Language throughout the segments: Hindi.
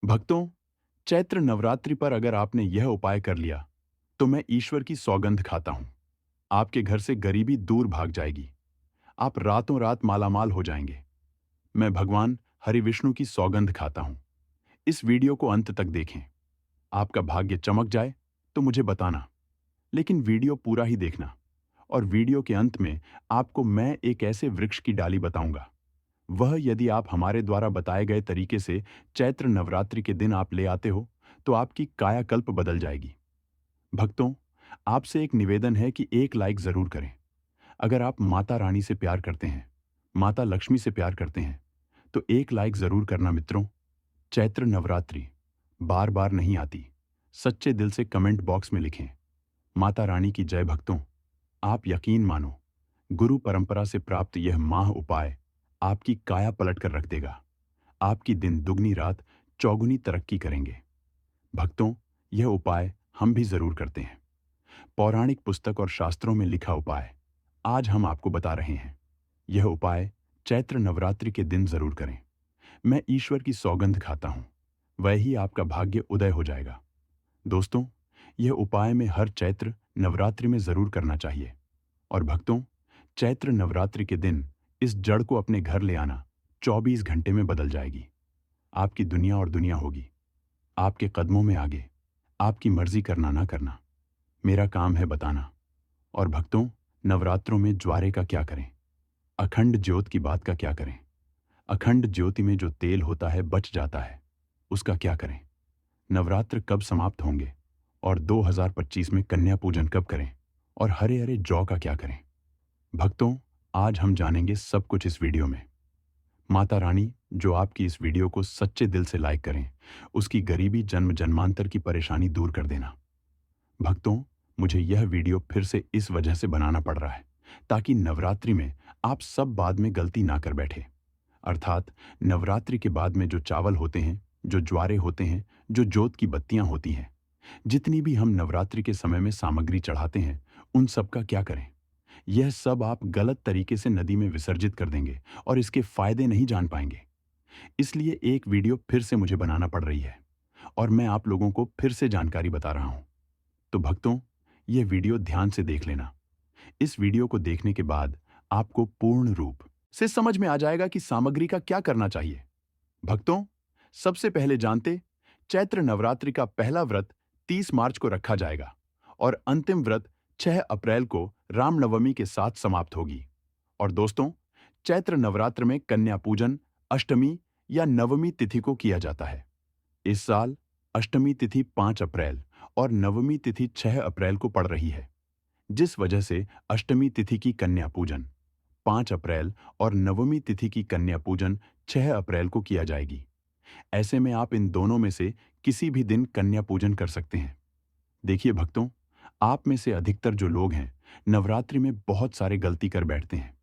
भक्तों, चैत्र नवरात्रि पर अगर आपने यह उपाय कर लिया, तो मैं ईश्वर की सौगंध खाता हूं। आपके घर से गरीबी दूर भाग जाएगी। आप रातों रात मालामाल हो जाएंगे। मैं भगवान हरिविष्णु की सौगंध खाता हूं। इस वीडियो को अंत तक देखें। आपका भाग्य चमक जाए तो मुझे बताना, लेकिन वीडियो पूरा ही देखना। और वीडियो के अंत में आपको मैं एक ऐसे वृक्ष की डाली बताऊंगा। वह यदि आप हमारे द्वारा बताए गए तरीके से चैत्र नवरात्रि के दिन आप ले आते हो, तो आपकी कायाकल्प बदल जाएगी। भक्तों, आपसे एक निवेदन है कि एक लाइक जरूर करें। अगर आप माता रानी से प्यार करते हैं, माता लक्ष्मी से प्यार करते हैं, तो एक लाइक जरूर करना मित्रों। चैत्र नवरात्रि बार बार नहीं आती। सच्चे दिल से कमेंट बॉक्स में लिखें, माता रानी की जय। भक्तों, आप यकीन मानो, गुरु परंपरा से प्राप्त यह माह उपाय आपकी काया पलट कर रख देगा। आपकी दिन दुगनी रात चौगुनी तरक्की करेंगे। भक्तों, यह उपाय हम भी जरूर करते हैं। पौराणिक पुस्तक और शास्त्रों में लिखा उपाय आज हम आपको बता रहे हैं। यह उपाय चैत्र नवरात्रि के दिन जरूर करें। मैं ईश्वर की सौगंध खाता हूं, वह ही आपका भाग्य उदय हो जाएगा। दोस्तों, यह उपाय में हर चैत्र नवरात्रि में जरूर करना चाहिए। और भक्तों, चैत्र नवरात्रि के दिन इस जड़ को अपने घर ले आना 24 घंटे में बदल जाएगी। आपकी दुनिया और दुनिया होगी। आपके कदमों में आगे। आपकी मर्जी करना ना करना, मेरा काम है बताना। और भक्तों, नवरात्रों में ज्वारे का क्या करें? अखंड ज्योत की बात का क्या करें? अखंड ज्योति में जो तेल होता है बच जाता है, उसका क्या करें? नवरात्र कब समाप्त होंगे? और 2025 में कन्या पूजन कब करें? और हरे हरे जौ का क्या करें? भक्तों, आज हम जानेंगे सब कुछ इस वीडियो में। माता रानी जो आपकी इस वीडियो को सच्चे दिल से लाइक करें, उसकी गरीबी जन्म जन्मांतर की परेशानी दूर कर देना। भक्तों, मुझे यह वीडियो फिर से इस वजह से बनाना पड़ रहा है, ताकि नवरात्रि में आप सब बाद में गलती ना कर बैठे। अर्थात नवरात्रि के बाद में जो चावल होते हैं, जो ज्वारे होते हैं, जो जोत की बत्तियां होती हैं, जितनी भी हम नवरात्रि के समय में सामग्री चढ़ाते हैं, उन सब का क्या करें? यह सब आप गलत तरीके से नदी में विसर्जित कर देंगे और इसके फायदे नहीं जान पाएंगे। इसलिए एक वीडियो फिर से मुझे बनाना पड़ रही है और मैं आप लोगों को फिर से जानकारी बता रहा हूं। तो भक्तों, यह वीडियो ध्यान से देख लेना। इस वीडियो को देखने के बाद आपको पूर्ण रूप से समझ में आ जाएगा कि सामग्री का क्या करना चाहिए। भक्तों, सबसे पहले जानते, चैत्र नवरात्रि का पहला व्रत 30 मार्च को रखा जाएगा और अंतिम व्रत 6 अप्रैल को रामनवमी के साथ समाप्त होगी। और दोस्तों, चैत्र नवरात्र में कन्या पूजन अष्टमी या नवमी तिथि को किया जाता है। इस साल अष्टमी तिथि 5 अप्रैल और नवमी तिथि 6 अप्रैल को पड़ रही है, जिस वजह से अष्टमी तिथि की कन्या पूजन 5 अप्रैल और नवमी तिथि की कन्या पूजन 6 अप्रैल को किया जाएगी। ऐसे में आप इन दोनों में से किसी भी दिन कन्या पूजन कर सकते हैं। देखिए भक्तों, आप में से अधिकतर जो लोग हैं, नवरात्रि में बहुत सारे गलती कर बैठते हैं।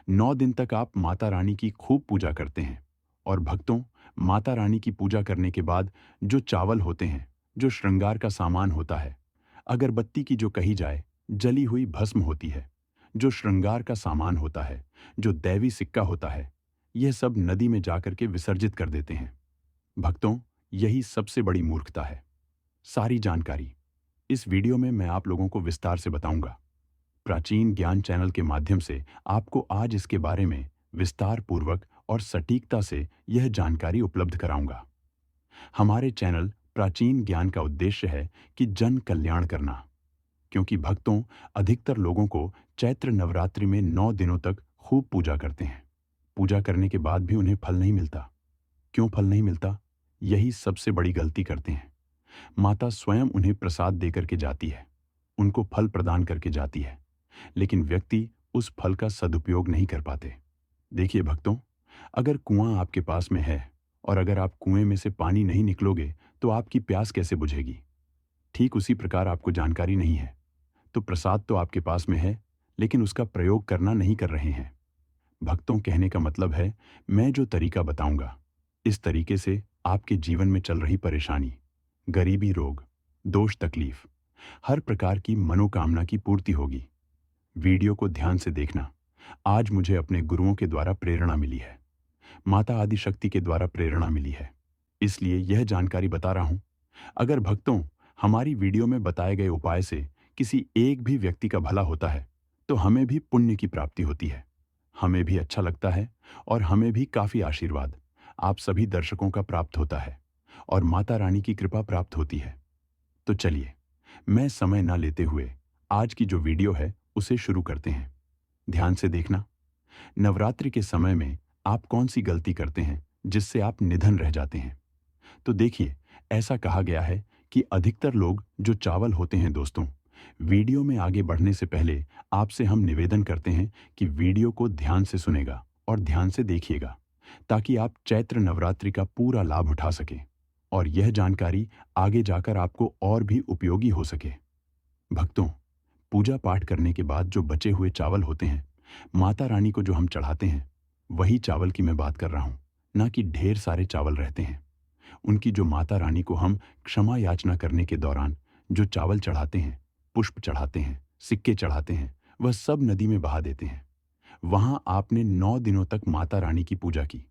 9 दिन तक आप माता रानी की खूब पूजा करते हैं। और भक्तों, माता रानी की पूजा करने के बाद जो चावल होते हैं, जो श्रृंगार का सामान होता है, अगरबत्ती की जो कही जाए, जली हुई भस्म होती है, जो श्रृंगार का सामान होता है, जो दैवी सिक्का होता है, यह सब नदी में जाकर के विसर्जित कर देते हैं। भक्तों, यही सबसे बड़ी मूर्खता है। सारी जानकारी इस वीडियो में मैं आप लोगों को विस्तार से बताऊंगा। प्राचीन ज्ञान चैनल के माध्यम से आपको आज इसके बारे में विस्तार पूर्वक और सटीकता से यह जानकारी उपलब्ध कराऊंगा। हमारे चैनल प्राचीन ज्ञान का उद्देश्य है कि जन कल्याण करना, क्योंकि भक्तों, अधिकतर लोगों को चैत्र नवरात्रि में 9 दिनों तक खूब पूजा करते हैं। पूजा करने के बाद भी उन्हें फल नहीं मिलता। क्यों फल नहीं मिलता? यही सबसे बड़ी गलती करते हैं। माता स्वयं उन्हें प्रसाद देकर के जाती है, उनको फल प्रदान करके जाती है, लेकिन व्यक्ति उस फल का सदुपयोग नहीं कर पाते। देखिए भक्तों, अगर कुआं आपके पास में है और अगर आप कुएं में से पानी नहीं निकलोगे, तो आपकी प्यास कैसे बुझेगी? ठीक उसी प्रकार आपको जानकारी नहीं है, तो प्रसाद तो आपके पास में है, लेकिन उसका प्रयोग करना नहीं कर रहे हैं। भक्तों, कहने का मतलब है, मैं जो तरीका बताऊंगा, इस तरीके से आपके जीवन में चल रही परेशानी, गरीबी, रोग, दोष, तकलीफ, हर प्रकार की मनोकामना की पूर्ति होगी। वीडियो को ध्यान से देखना। आज मुझे अपने गुरुओं के द्वारा प्रेरणा मिली है, माता आदि शक्ति के द्वारा प्रेरणा मिली है। इसलिए यह जानकारी बता रहा हूं। अगर भक्तों, हमारी वीडियो में बताए गए उपाय से किसी एक भी व्यक्ति का भला होता है, तो हमें भी पुण्य की प्राप्ति होती है, हमें भी अच्छा लगता है और हमें भी काफी आशीर्वाद आप सभी दर्शकों का प्राप्त होता है और माता रानी की कृपा प्राप्त होती है। तो चलिए, मैं समय ना लेते हुए आज की जो वीडियो है उसे शुरू करते हैं। ध्यान से देखना। नवरात्रि के समय में आप कौन सी गलती करते हैं जिससे आप निधन रह जाते हैं? तो देखिए, ऐसा कहा गया है कि अधिकतर लोग जो चावल होते हैं दोस्तों, वीडियो में आगे बढ़ने से पहले आपसे हम निवेदन करते हैं कि वीडियो को ध्यान से सुनेगा और ध्यान से देखिएगा, ताकि आप चैत्र नवरात्रि का पूरा लाभ उठा सकें और यह जानकारी आगे जाकर आपको और भी उपयोगी हो सके। भक्तों, पूजा पाठ करने के बाद जो बचे हुए चावल होते हैं, माता रानी को जो हम चढ़ाते हैं, वही चावल की मैं बात कर रहा हूं, ना कि ढेर सारे चावल रहते हैं। उनकी जो माता रानी को हम क्षमा याचना करने के दौरान जो चावल चढ़ाते हैं, पुष्प चढ़ाते हैं, सिक्के चढ़ाते हैं, वह सब नदी में बहा देते हैं। वहां आपने 9 दिनों तक माता रानी की पूजा की।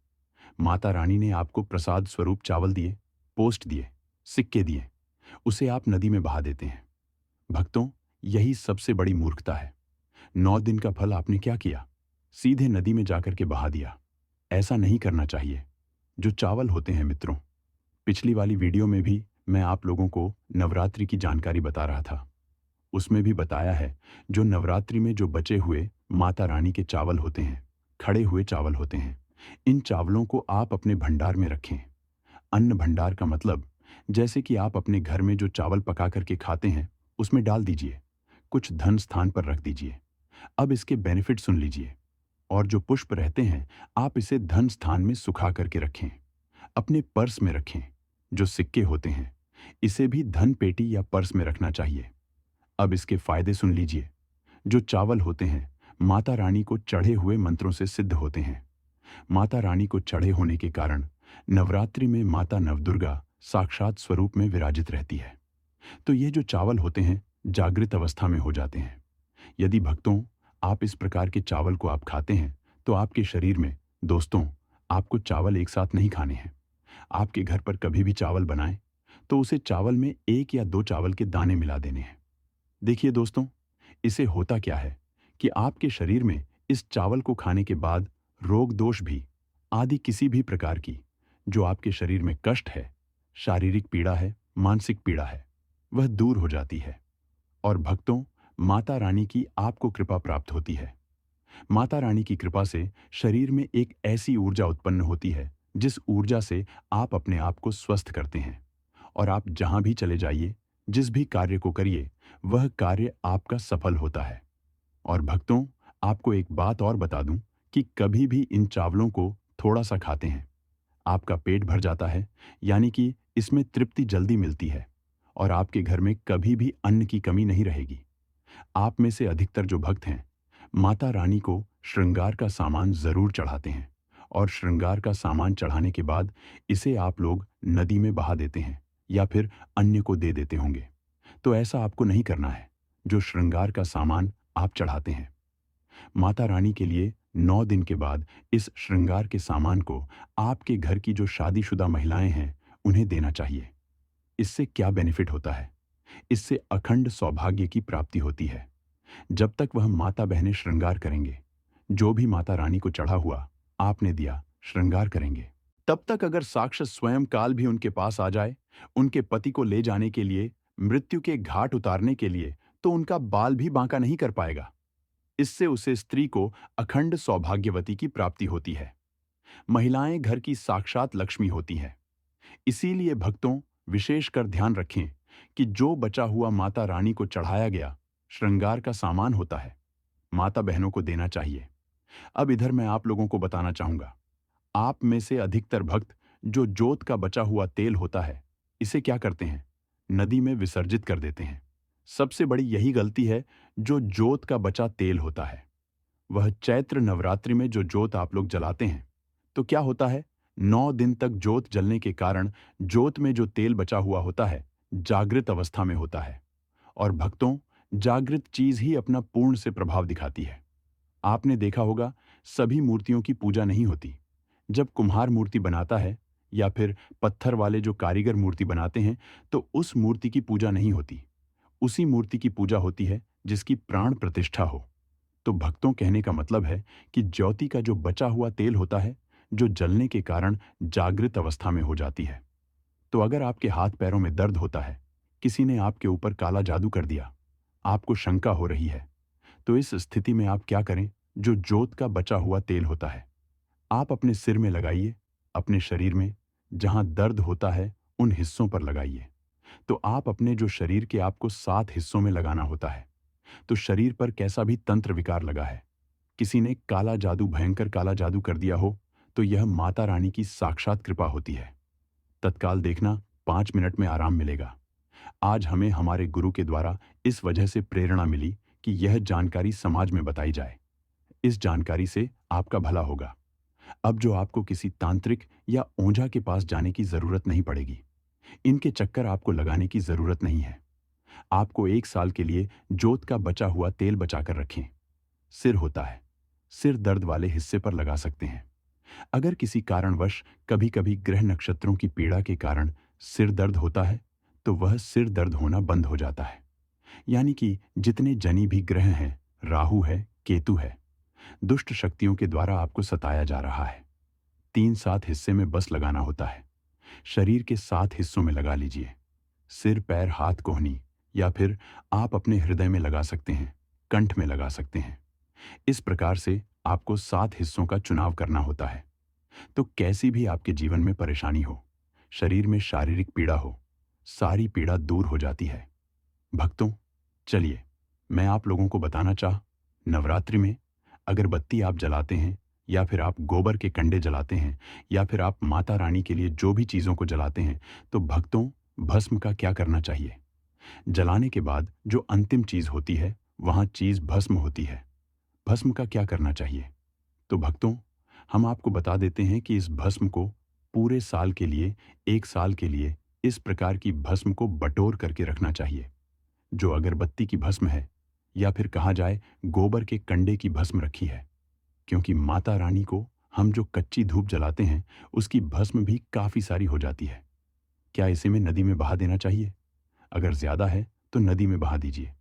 माता रानी ने आपको प्रसाद स्वरूप चावल दिए, पोस्ट दिए, सिक्के दिए, उसे आप नदी में बहा देते हैं। भक्तों, यही सबसे बड़ी मूर्खता है। 9 दिन का फल आपने क्या किया? सीधे नदी में जाकर के बहा दिया। ऐसा नहीं करना चाहिए। जो चावल होते हैं मित्रों, पिछली वाली वीडियो में भी मैं आप लोगों को नवरात्रि की जानकारी बता रहा था। उसमें भी बताया है, जो नवरात्रि में जो बचे हुए माता रानी के चावल होते हैं, खड़े हुए चावल होते हैं, इन चावलों को आप अपने भंडार में रखें। अन्न भंडार का मतलब, जैसे कि आप अपने घर में जो चावल पका करके खाते हैं उसमें डाल दीजिए, कुछ धन स्थान पर रख दीजिए। अब इसके बेनिफिट सुन लीजिए। और जो पुष्प रहते हैं, आप इसे धन स्थान में सुखा करके रखें, अपने पर्स में रखें। जो सिक्के होते हैं, इसे भी धन पेटी या पर्स में रखना चाहिए। अब इसके फायदे सुन लीजिए। जो चावल होते हैं, माता रानी को चढ़े हुए मंत्रों से सिद्ध होते हैं। माता रानी को चढ़े होने के कारण नवरात्रि में माता नवदुर्गा साक्षात स्वरूप में विराजित रहती है। तो ये जो चावल होते हैं, जागृत अवस्था में हो जाते हैं। यदि भक्तों, आप इस प्रकार के चावल को आप खाते हैं, तो आपके शरीर में, दोस्तों, आपको चावल एक साथ नहीं खाने हैं। आपके घर पर कभी भी चावल बनाएं, तो उसे चावल में 1 या 2 चावल के दाने मिला देने हैं। देखिए दोस्तों, इसे होता क्या है कि आपके शरीर में इस चावल को खाने के बाद रोग दोष भी आदि किसी भी प्रकार की जो आपके शरीर में कष्ट है, शारीरिक पीड़ा है, मानसिक पीड़ा है, वह दूर हो जाती है। और भक्तों, माता रानी की आपको कृपा प्राप्त होती है। माता रानी की कृपा से शरीर में एक ऐसी ऊर्जा उत्पन्न होती है, जिस ऊर्जा से आप अपने आप को स्वस्थ करते हैं। और आप जहां भी चले जाइए, जिस भी कार्य को करिए, वह कार्य आपका सफल होता है। और भक्तों, आपको एक बात और बता दूं कि कभी भी इन चावलों को थोड़ा सा खाते हैं, आपका पेट भर जाता है, यानी कि इसमें तृप्ति जल्दी मिलती है और आपके घर में कभी भी अन्न की कमी नहीं रहेगी। आप में से अधिकतर जो भक्त हैं, माता रानी को श्रृंगार का सामान जरूर चढ़ाते हैं और श्रृंगार का सामान चढ़ाने के बाद इसे आप लोग नदी में बहा देते हैं या फिर अन्य को दे देते होंगे। तो ऐसा आपको नहीं करना है। जो श्रृंगार का सामान आप चढ़ाते हैं, माता रानी के लिए 9 दिन के बाद इस श्रृंगार के सामान को आपके घर की जो शादीशुदा महिलाएं हैं, उन्हें देना चाहिए। इससे क्या बेनिफिट होता है? इससे अखंड सौभाग्य की प्राप्ति होती है। जब तक वह माता बहनें श्रृंगार करेंगे, जो भी माता रानी को चढ़ा हुआ आपने दिया, श्रृंगार करेंगे, तब तक अगर साक्षात स्वयं काल भी उनके पास आ जाए, उनके पति को ले जाने के लिए, मृत्यु के घाट उतारने के लिए, तो उनका बाल भी बांका नहीं कर पाएगा। इससे उसे स्त्री को अखंड सौभाग्यवती की प्राप्ति होती है। महिलाएं घर की साक्षात लक्ष्मी होती हैं। इसीलिए भक्तों, विशेषकर ध्यान रखें कि जो बचा हुआ माता रानी को चढ़ाया गया श्रृंगार का सामान होता है, माता बहनों को देना चाहिए। अब इधर मैं आप लोगों को बताना चाहूंगा, आप में से अधिकतर भक्त जो जोत का बचा हुआ तेल होता है, इसे क्या करते हैं? नदी में विसर्जित कर देते हैं। सबसे बड़ी यही गलती है। जो जोत का बचा तेल होता है, वह चैत्र नवरात्रि में जो जोत आप लोग जलाते हैं, तो क्या होता है, 9 दिन तक जोत जलने के कारण जोत में जो तेल बचा हुआ होता है, जागृत अवस्था में होता है। और भक्तों, जागृत चीज ही अपना पूर्ण से प्रभाव दिखाती है। आपने देखा होगा, सभी मूर्तियों की पूजा नहीं होती। जब कुम्हार मूर्ति बनाता है या फिर पत्थर वाले जो कारीगर मूर्ति बनाते हैं, तो उस मूर्ति की पूजा नहीं होती। उसी मूर्ति की पूजा होती है जिसकी प्राण प्रतिष्ठा हो। तो भक्तों, कहने का मतलब है कि ज्योति का जो बचा हुआ तेल होता है, जो जलने के कारण जागृत अवस्था में हो जाती है। तो अगर आपके हाथ पैरों में दर्द होता है, किसी ने आपके ऊपर काला जादू कर दिया, आपको शंका हो रही है, तो इस स्थिति में आप क्या करें? जो जोत का बचा हुआ तेल होता है, आप अपने सिर में लगाइए, अपने शरीर में जहां दर्द होता है उन हिस्सों पर लगाइए। तो आप अपने जो शरीर के आपको 7 हिस्सों में लगाना होता है। तो शरीर पर कैसा भी तंत्र विकार लगा है, किसी ने काला जादू, भयंकर काला जादू कर दिया हो, तो यह माता रानी की साक्षात कृपा होती है। तत्काल देखना, 5 मिनट में आराम मिलेगा। आज हमें हमारे गुरु के द्वारा इस वजह से प्रेरणा मिली कि यह जानकारी समाज में बताई जाए। इस जानकारी से आपका भला होगा। अब जो आपको किसी तांत्रिक या ओझा के पास जाने की जरूरत नहीं पड़ेगी। इनके चक्कर आपको लगाने की जरूरत नहीं है। आपको 1 साल के लिए जोत का बचा हुआ तेल बचाकर रखें। सिर होता है, सिर दर्द वाले हिस्से पर लगा सकते हैं। अगर किसी कारणवश कभी-कभी ग्रह नक्षत्रों की पीड़ा के कारण सिर दर्द होता है, तो वह सिर दर्द होना बंद हो जाता है। यानी कि जितने जनी भी ग्रह हैं, राहु है, केतु है, दुष्ट शक्तियों के द्वारा आपको सताया जा रहा है। 3-7 हिस्से में बस लगाना होता है। शरीर के 7 हिस्सों में लगा लीजिए। सिर, पैर, हाथ, कोहनी, या फिर आप अपने हृदय में लगा सकते हैं, कंठ में लगा सकते हैं। इस प्रकार से आपको 7 हिस्सों का चुनाव करना होता है। तो कैसी भी आपके जीवन में परेशानी हो, शरीर में शारीरिक पीड़ा हो, सारी पीड़ा दूर हो जाती है। भक्तों, चलिए मैं आप लोगों को बताना नवरात्रि में अगरबत्ती आप जलाते हैं, या फिर आप गोबर के कंडे जलाते हैं, या फिर आप माता रानी के लिए जो भी चीज़ों को जलाते हैं, तो भक्तों, भस्म का क्या करना चाहिए? जलाने के बाद जो अंतिम चीज़ होती है, वहाँ चीज़ भस्म होती है। भस्म का क्या करना चाहिए? तो भक्तों, हम आपको बता देते हैं कि इस भस्म को पूरे साल के लिए, 1 साल के लिए इस प्रकार की भस्म को बटोर करके रखना चाहिए। जो अगरबत्ती की भस्म है, या फिर कहा जाए गोबर के कंडे की भस्म रखी है, क्योंकि माता रानी को हम जो कच्ची धूप जलाते हैं, उसकी भस्म भी काफ़ी सारी हो जाती है। क्या इसे में नदी में बहा देना चाहिए? अगर ज़्यादा है तो नदी में बहा दीजिए।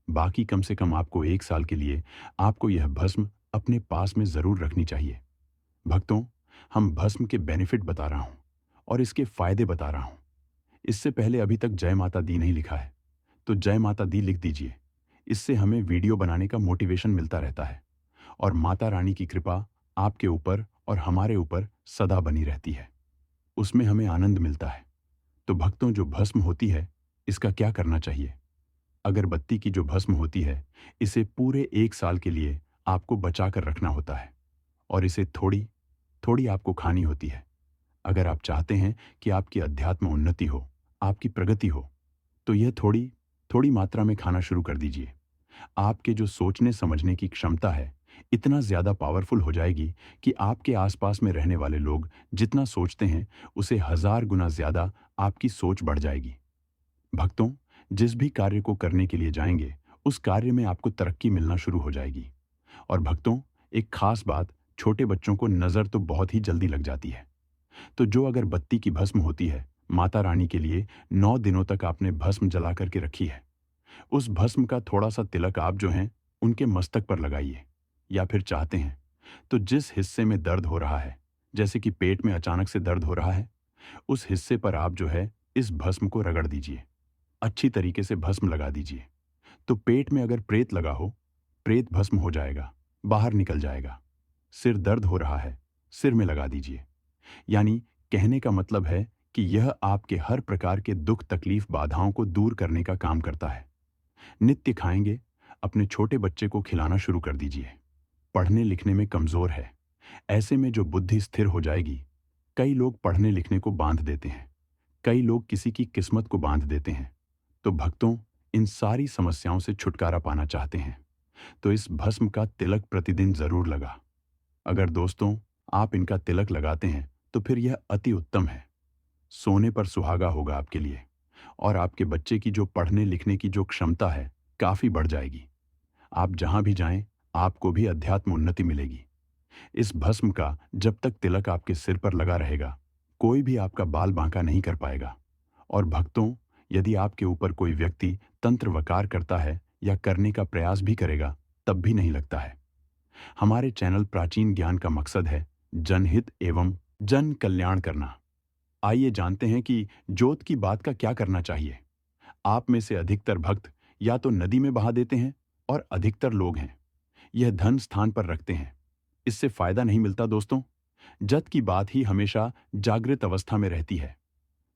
बाकी कम से कम आपको 1 साल के लिए आपको यह भस्म अपने पास में ज़रूर रखनी चाहिए। भक्तों, हम भस्म के बेनिफिट बता रहा हूँ और इसके फायदे बता रहा हूँ। इससे पहले अभी तक जय माता दी नहीं लिखा है, तो जय माता दी लिख दीजिए। इससे हमें वीडियो बनाने का मोटिवेशन मिलता रहता है और माता रानी की कृपा आपके ऊपर और हमारे ऊपर सदा बनी रहती है। उसमें हमें आनंद मिलता है। तो भक्तों, जो भस्म होती है, इसका क्या करना चाहिए? अगरबत्ती की जो भस्म होती है, इसे पूरे 1 साल के लिए आपको बचा कर रखना होता है और इसे थोड़ी थोड़ी आपको खानी होती है। अगर आप चाहते हैं कि आपकी अध्यात्म उन्नति हो, आपकी प्रगति हो, तो यह थोड़ी थोड़ी मात्रा में खाना शुरू कर दीजिए। आपके जो सोचने समझने की क्षमता है, इतना ज़्यादा पावरफुल हो जाएगी कि आपके आसपास में रहने वाले लोग जितना सोचते हैं, उसे 1000 गुना ज़्यादा आपकी सोच बढ़ जाएगी। भक्तों, जिस भी कार्य को करने के लिए जाएंगे, उस कार्य में आपको तरक्की मिलना शुरू हो जाएगी। और भक्तों, एक खास बात, छोटे बच्चों को नज़र तो बहुत ही जल्दी लग जाती है। तो जो अगर बत्ती की भस्म होती है, माता रानी के लिए 9 दिनों तक आपने भस्म जला करके रखी है, उस भस्म का थोड़ा सा तिलक आप जो हैं उनके मस्तक पर लगाइए। या फिर चाहते हैं तो जिस हिस्से में दर्द हो रहा है, जैसे कि पेट में अचानक से दर्द हो रहा है, उस हिस्से पर आप जो है इस भस्म को रगड़ दीजिए। अच्छी तरीके से भस्म लगा दीजिए। तो पेट में अगर प्रेत लगा हो, प्रेत भस्म हो जाएगा, बाहर निकल जाएगा। सिर दर्द हो रहा है, सिर में लगा दीजिए। यानी कहने का मतलब है कि यह आपके हर प्रकार के दुख, तकलीफ, बाधाओं को दूर करने का काम करता है। नित्य खाएंगे, अपने छोटे बच्चे को खिलाना शुरू कर दीजिए। पढ़ने लिखने में कमजोर है, ऐसे में जो बुद्धि स्थिर हो जाएगी। कई लोग पढ़ने लिखने को बांध देते हैं, कई लोग किसी की किस्मत को बांध देते हैं। तो भक्तों, इन सारी समस्याओं से छुटकारा पाना चाहते हैं, तो इस भस्म का तिलक प्रतिदिन जरूर लगा। अगर दोस्तों आप इनका तिलक लगाते हैं, तो फिर यह अति उत्तम है। सोने पर सुहागा होगा आपके लिए, और आपके बच्चे की जो पढ़ने लिखने की जो क्षमता है, काफी बढ़ जाएगी। आप जहां भी जाएं, आपको भी अध्यात्म उन्नति मिलेगी। इस भस्म का जब तक तिलक आपके सिर पर लगा रहेगा, कोई भी आपका बाल बांका नहीं कर पाएगा। और भक्तों, यदि आपके ऊपर कोई व्यक्ति तंत्र वकार करता है या करने का प्रयास भी करेगा, तब भी नहीं लगता है। हमारे चैनल प्राचीन ज्ञान का मकसद है जनहित एवं जन कल्याण करना। आइए जानते हैं कि जोत की बात का क्या करना चाहिए। आप में से अधिकतर भक्त या तो नदी में बहा देते हैं और अधिकतर लोग हैं यह धन स्थान पर रखते हैं। इससे फायदा नहीं मिलता दोस्तों। जत की बात ही हमेशा जागृत अवस्था में रहती है।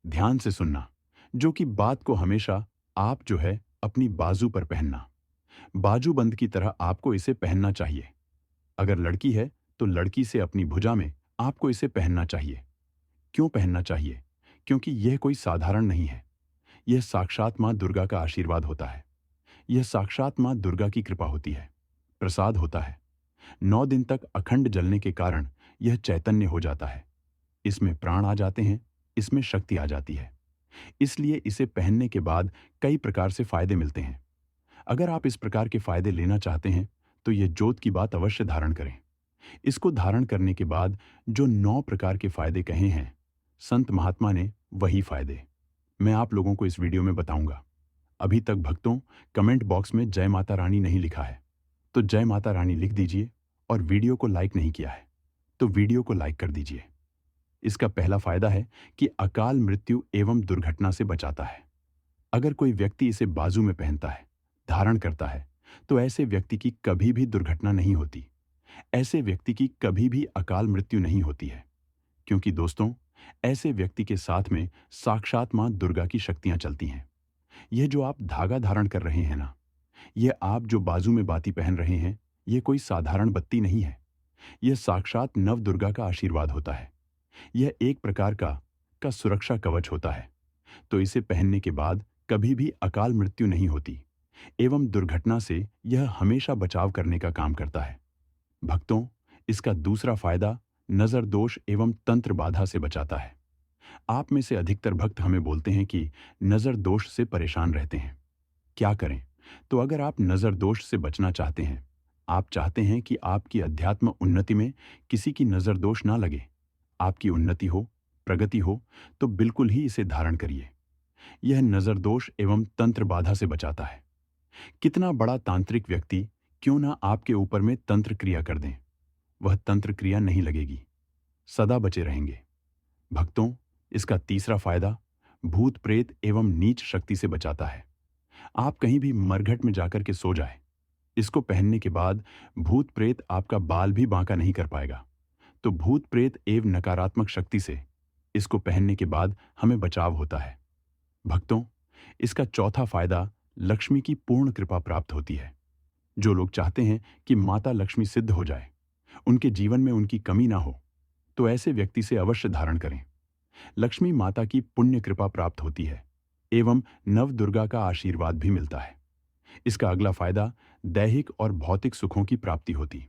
ध्यान से सुनना। जो कि बात को हमेशा आप जो है अपनी बाजू पर पहनना। बाजूबंद की तरह आपको इसे पहनना चाहिए। अगर लड़की है तो लड़की से अपनी भुजा में आपको इसे पहनना चाहिए। क्यों पहनना चाहिए? क्योंकि यह कोई साधारण नहीं है। यह साक्षात मां दुर्गा का आशीर्वाद होता है। यह साक्षात मां दुर्गा की कृपा होती है, प्रसाद होता है। 9 दिन तक अखंड जलने के कारण यह चैतन्य हो जाता है। इसमें प्राण आ जाते हैं, इसमें शक्ति आ जाती है। इसलिए इसे पहनने के बाद कई प्रकार से फायदे मिलते हैं। अगर आप इस प्रकार के फायदे लेना चाहते हैं तो यह जोत की बात अवश्य धारण करें। इसको धारण करने के बाद जो 9 प्रकार के फायदे कहे हैं संत महात्मा ने, वही फायदे मैं आप लोगों को इस वीडियो में बताऊंगा। अभी तक भक्तों कमेंट बॉक्स में जय माता रानी नहीं लिखा है तो जय माता रानी लिख दीजिए, और वीडियो को लाइक नहीं किया है तो वीडियो को लाइक कर दीजिए। इसका पहला फायदा है कि अकाल मृत्यु एवं दुर्घटना से बचाता है। अगर कोई व्यक्ति इसे बाजू में पहनता है, धारण करता है, तो ऐसे व्यक्ति की कभी भी दुर्घटना नहीं होती। ऐसे व्यक्ति की कभी भी अकाल मृत्यु नहीं होती है। क्योंकि दोस्तों ऐसे व्यक्ति के साथ में साक्षात मां दुर्गा की शक्तियां चलती हैं। यह जो आप धागा धारण कर रहे हैं ना, यह आप जो बाजू में बाती पहन रहे हैं, यह कोई साधारण बत्ती नहीं है। यह साक्षात नव दुर्गा का आशीर्वाद होता है। यह एक प्रकार का सुरक्षा कवच होता है। तो इसे पहनने के बाद कभी भी अकाल मृत्यु नहीं होती एवं दुर्घटना से यह हमेशा बचाव करने का काम करता है। भक्तों, इसका दूसरा फायदा नजर दोष एवं तंत्र बाधा से बचाता है। आप में से अधिकतर भक्त हमें बोलते हैं कि नजर दोष से परेशान रहते हैं। क्या करें? तो अगर आप नजर दोष से बचना चाहते हैं, आप चाहते हैं कि आपकी अध्यात्म उन्नति में किसी की नजर दोष ना लगे, आपकी उन्नति हो, प्रगति हो, तो बिल्कुल ही इसे धारण करिए। यह नजर दोष एवं तंत्र बाधा से बचाता है। कितना बड़ा तांत्रिक व्यक्ति क्यों ना आपके ऊपर में तंत्र क्रिया कर दें, वह तंत्र क्रिया नहीं लगेगी, सदा बचे रहेंगे। भक्तों, इसका तीसरा फायदा भूत प्रेत एवं नीच शक्ति से बचाता है। आप कहीं भी मरघट में जाकर के सो जाए, इसको पहनने के बाद भूत प्रेत आपका बाल भी बांका नहीं कर पाएगा। तो भूत प्रेत एवं नकारात्मक शक्ति से इसको पहनने के बाद हमें बचाव होता है। भक्तों, इसका चौथा फायदा लक्ष्मी की पूर्ण कृपा प्राप्त होती है। जो लोग चाहते हैं कि माता लक्ष्मी सिद्ध हो जाए, उनके जीवन में उनकी कमी ना हो, तो ऐसे व्यक्ति से अवश्य धारण करें। लक्ष्मी माता की पुण्य कृपा प्राप्त होती है एवं नव दुर्गा का आशीर्वाद भी मिलता है। इसका अगला फायदा दैहिक और भौतिक सुखों की प्राप्ति होती।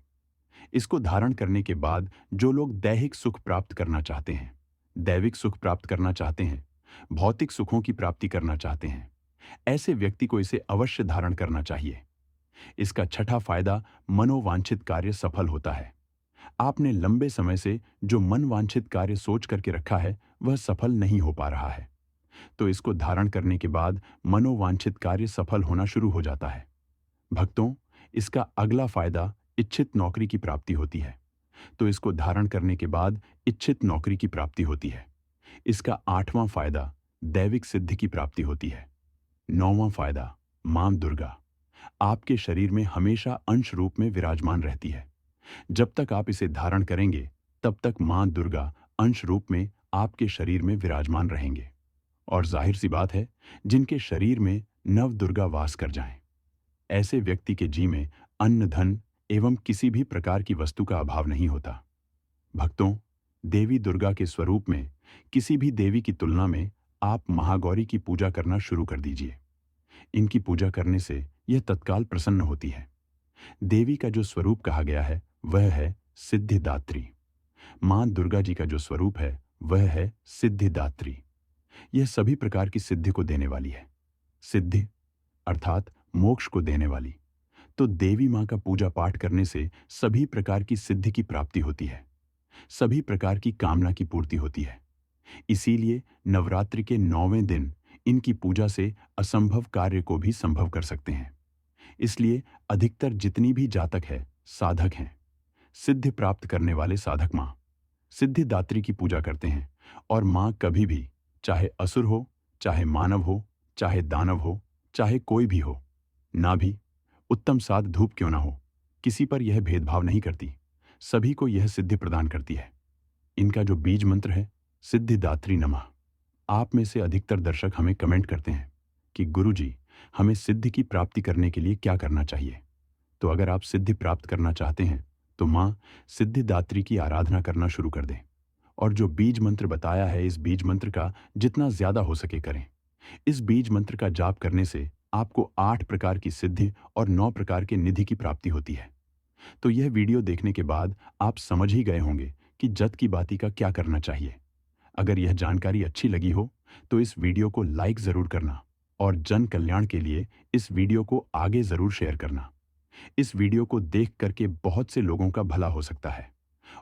इसको धारण करने के बाद जो लोग दैहिक सुख प्राप्त करना चाहते हैं, दैविक सुख प्राप्त करना चाहते हैं, भौतिक सुखों की प्राप्ति करना चाहते हैं, ऐसे व्यक्ति को इसे अवश्य धारण करना चाहिए। इसका छठा फायदा मनोवांछित कार्य सफल होता है। आपने लंबे समय से जो मन वांछित कार्य सोच करके रखा है, वह सफल नहीं हो पा रहा है, तो इसको धारण करने के बाद मनोवांछित कार्य सफल होना शुरू हो जाता है। भक्तों, इसका अगला फायदा इच्छित नौकरी की प्राप्ति होती है। तो इसको धारण करने के बाद इच्छित नौकरी की प्राप्ति होती है। इसका 8वां फायदा दैविक सिद्धि की प्राप्ति होती है। 9वां फायदा मां दुर्गा आपके शरीर में हमेशा अंश रूप में विराजमान रहती है। जब तक आप इसे धारण करेंगे, तब तक मां दुर्गा अंश रूप में आपके शरीर में विराजमान रहेंगे। और जाहिर सी बात है, जिनके शरीर में नव दुर्गा वास कर जाएं, ऐसे व्यक्ति के जी में अन्न धन एवं किसी भी प्रकार की वस्तु का अभाव नहीं होता। भक्तों, देवी दुर्गा के स्वरूप में किसी भी देवी की तुलना में आप महागौरी की पूजा करना शुरू कर दीजिए। इनकी पूजा करने से यह तत्काल प्रसन्न होती है। देवी का जो स्वरूप कहा गया है वह है सिद्धिदात्री। मां दुर्गा जी का जो स्वरूप है वह है सिद्धिदात्री। यह सभी प्रकार की सिद्धि को देने वाली है। सिद्धि अर्थात मोक्ष को देने वाली। तो देवी मां का पूजा पाठ करने से सभी प्रकार की सिद्धि की प्राप्ति होती है, सभी प्रकार की कामना की पूर्ति होती है। इसीलिए नवरात्रि के 9वें दिन इनकी पूजा से असंभव कार्य को भी संभव कर सकते हैं। इसलिए अधिकतर जितनी भी जातक है, साधक हैं, सिद्धि प्राप्त करने वाले साधक माँ सिद्धिदात्री की पूजा करते हैं। और माँ कभी भी, चाहे असुर हो, चाहे मानव हो, चाहे दानव हो, चाहे कोई भी हो, ना भी उत्तम साध धूप क्यों ना हो, किसी पर यह भेदभाव नहीं करती, सभी को यह सिद्धि प्रदान करती है। इनका जो बीज मंत्र है, सिद्धिदात्री नमः। आप में से अधिकतर दर्शक हमें कमेंट करते हैं कि गुरुजी, हमें सिद्धि की प्राप्ति करने के लिए क्या करना चाहिए। तो अगर आप सिद्धि प्राप्त करना चाहते हैं तो माँ सिद्धिदात्री की आराधना करना शुरू कर दें। और जो बीज मंत्र बताया है, इस बीज मंत्र का जितना ज्यादा हो सके करें। इस बीज मंत्र का जाप करने से आपको 8 प्रकार की सिद्धि और 9 प्रकार के निधि की प्राप्ति होती है। तो यह वीडियो देखने के बाद आप समझ ही गए होंगे कि जत की बाती का क्या करना चाहिए। अगर यह जानकारी अच्छी लगी हो तो इस वीडियो को लाइक जरूर करना और जन कल्याण के लिए इस वीडियो को आगे जरूर शेयर करना। इस वीडियो को देख करके बहुत से लोगों का भला हो सकता है।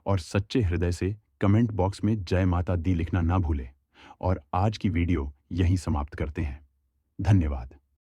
और सच्चे हृदय से कमेंट बॉक्स में जय माता दी लिखना ना भूलें। और आज की वीडियो यहीं समाप्त करते हैं। धन्यवाद।